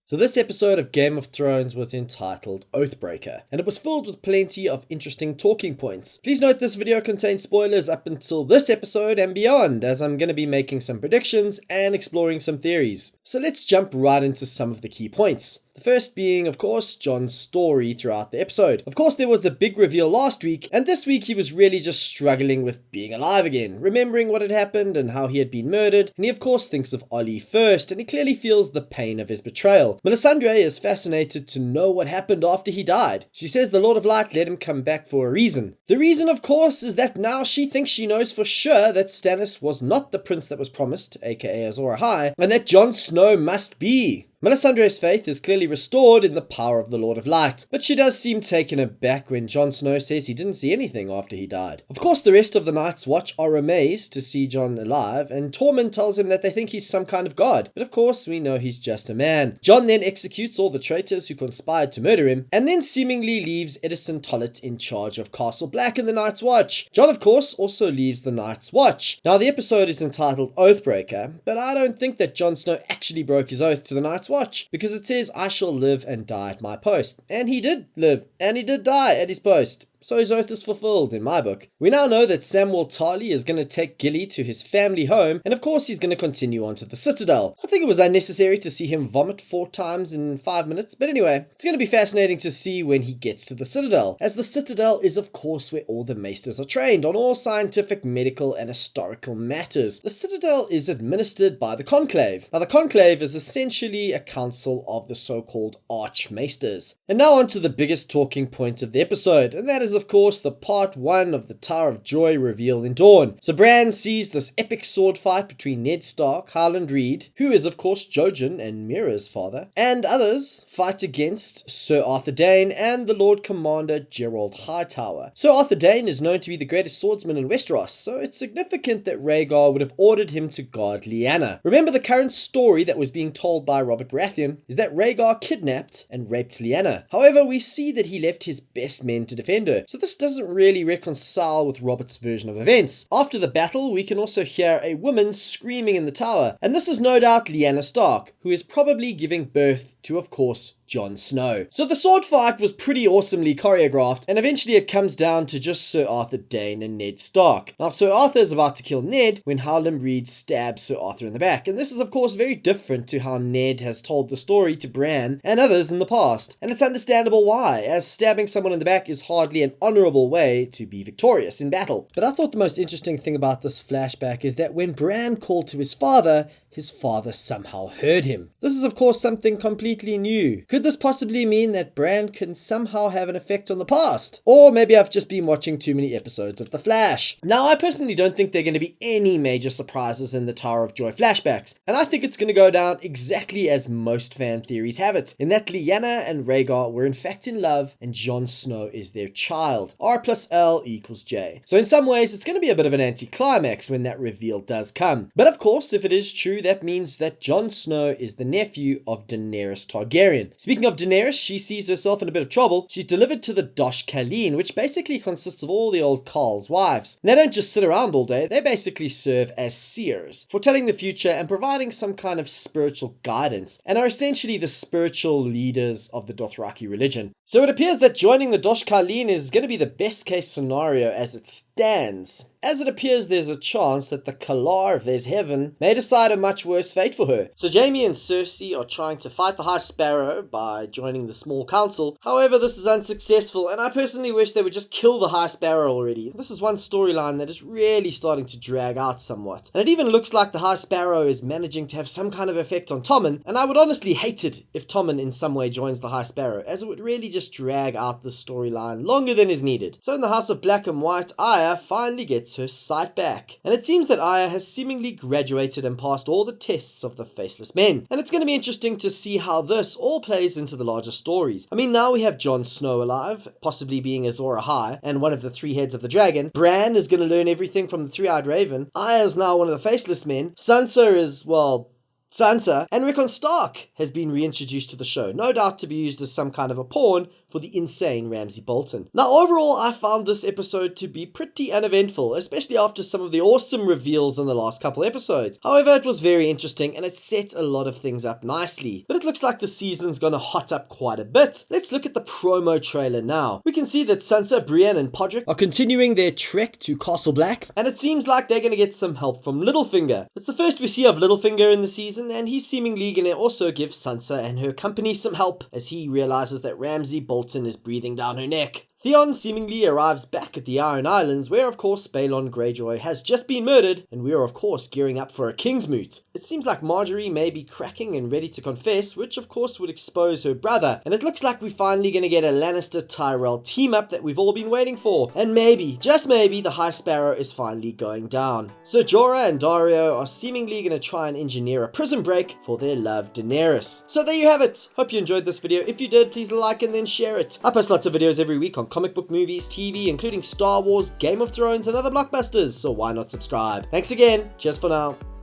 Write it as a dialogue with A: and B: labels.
A: So this episode of Game of Thrones was entitled Oathbreaker, and it was filled with plenty of interesting talking points. Please note this video contains spoilers up until this episode and beyond, as I'm going to be making some predictions and exploring some theories. So let's jump right into some of the key points. The first being, of course, Jon's story throughout the episode. Of course, there was the big reveal last week, and this week he was really just struggling with being alive again, remembering what had happened and how he had been murdered, and he of course thinks of Ollie first, and he clearly feels the pain of his betrayal. Melisandre is fascinated to know what happened after he died. She says the Lord of Light let him come back for a reason. The reason, of course, is that now she thinks she knows for sure that Stannis was not the prince that was promised, aka Azor Ahai, and that Jon Snow must be. Melisandre's faith is clearly restored in the power of the Lord of Light, but she does seem taken aback when Jon Snow says he didn't see anything after he died. Of course, the rest of the Night's Watch are amazed to see Jon alive, and Tormund tells him that they think he's some kind of god, but of course we know he's just a man. Jon then executes all the traitors who conspired to murder him, and then seemingly leaves Edison Tollet in charge of Castle Black in the Night's Watch. Jon, of course, also leaves the Night's Watch. Now, the episode is entitled Oathbreaker, but I don't think that Jon Snow actually broke his oath to the Night's Watch, because it says I shall live and die at my post, and he did live and he did die at his post. So his oath is fulfilled in my book. We now know that Samwell Tarly is going to take Gilly to his family home, and of course he's going to continue on to the Citadel. I think it was unnecessary to see him vomit 4 times in 5 minutes, but anyway, it's going to be fascinating to see when he gets to the Citadel, as the Citadel is of course where all the maesters are trained on all scientific, medical and historical matters. The Citadel is administered by the Conclave. Now the Conclave is essentially a council of the so-called Archmaesters. And now on to the biggest talking point of the episode, and that is of course the part 1 of the Tower of Joy reveal in Dawn. So Bran sees this epic sword fight between Ned Stark, Howland Reed, who is of course Jojen and Mira's father, and others fight against Sir Arthur Dayne and the Lord Commander Gerald Hightower. Sir Arthur Dayne is known to be the greatest swordsman in Westeros, so it's significant that Rhaegar would have ordered him to guard Lyanna. Remember, the current story that was being told by Robert Baratheon is that Rhaegar kidnapped and raped Lyanna. However, we see that he left his best men to defend her. So this doesn't really reconcile with Robert's version of events. After the battle, we can also hear a woman screaming in the tower, and this is no doubt Lyanna Stark, who is probably giving birth to, of course, Jon Snow. So the sword fight was pretty awesomely choreographed, and eventually it comes down to just Sir Arthur Dayne and Ned Stark. Now Sir Arthur is about to kill Ned when Howland Reed stabs Sir Arthur in the back, and this is of course very different to how Ned has told the story to Bran and others in the past, and it's understandable why, as stabbing someone in the back is hardly an honourable way to be victorious in battle. But I thought the most interesting thing about this flashback is that when Bran called to his father somehow heard him. This is of course something completely new. Could this possibly mean that Bran can somehow have an effect on the past? Or maybe I've just been watching too many episodes of The Flash. Now, I personally don't think there are going to be any major surprises in the Tower of Joy flashbacks, and I think it's going to go down exactly as most fan theories have it, in that Lyanna and Rhaegar were in fact in love and Jon Snow is their child. R+L = J. So in some ways it's going to be a bit of an anticlimax when that reveal does come. But of course, if it is true, that means that Jon Snow is the nephew of Daenerys Targaryen. Speaking of Daenerys, she sees herself in a bit of trouble. She's delivered to the Dosh Khaleen, which basically consists of all the old Khals' wives. And they don't just sit around all day, they basically serve as seers, foretelling the future and providing some kind of spiritual guidance, and are essentially the spiritual leaders of the Dothraki religion. So it appears that joining the Dosh Khaleen is going to be the best case scenario as it stands, as it appears there's a chance that the Kalar, if there's heaven, may decide a much worse fate for her. So Jaime and Cersei are trying to fight the High Sparrow by joining the small council. However, this is unsuccessful, and I personally wish they would just kill the High Sparrow already. This is one storyline that is really starting to drag out somewhat. And it even looks like the High Sparrow is managing to have some kind of effect on Tommen, and I would honestly hate it if Tommen in some way joins the High Sparrow, as it would really just drag out the storyline longer than is needed. So in the House of Black and White, Arya finally gets her sight back, and it seems that Arya has seemingly graduated and passed all the tests of the Faceless Men, and it's going to be interesting to see how this all plays into the larger stories. I mean, now we have Jon Snow alive, possibly being Azor Ahai and one of the 3 heads of the dragon. Bran is going to learn everything from the 3-eyed raven. Arya is now one of the Faceless Men. Sansa is, well, Sansa, and Rickon Stark has been reintroduced to the show, no doubt to be used as some kind of a pawn for for the insane Ramsey Bolton. Now overall, I found this episode to be pretty uneventful, especially after some of the awesome reveals in the last couple episodes. However, it was very interesting and it set a lot of things up nicely. But it looks like the season's gonna hot up quite a bit. Let's look at the promo trailer now. We can see that Sansa, Brienne and Podrick are continuing their trek to Castle Black, and it seems like they're gonna get some help from Littlefinger. It's the first we see of Littlefinger in the season, and he's seemingly gonna also give Sansa and her company some help as he realizes that Ramsey Bolton is breathing down her neck. Theon seemingly arrives back at the Iron Islands, where of course Balon Greyjoy has just been murdered, and we are of course gearing up for a king's moot. It seems like Marjorie may be cracking and ready to confess, which of course would expose her brother, and it looks like we're finally gonna get a Lannister-Tyrell team-up that we've all been waiting for, and maybe, just maybe, the High Sparrow is finally going down. So Jorah and Daario are seemingly gonna try and engineer a prison break for their love Daenerys. So there you have it. Hope you enjoyed this video. If you did, please like and then share it. I post lots of videos every week on comic book, movies, TV, including Star Wars, Game of Thrones, and other blockbusters, so why not subscribe? Thanks again. Cheers for now.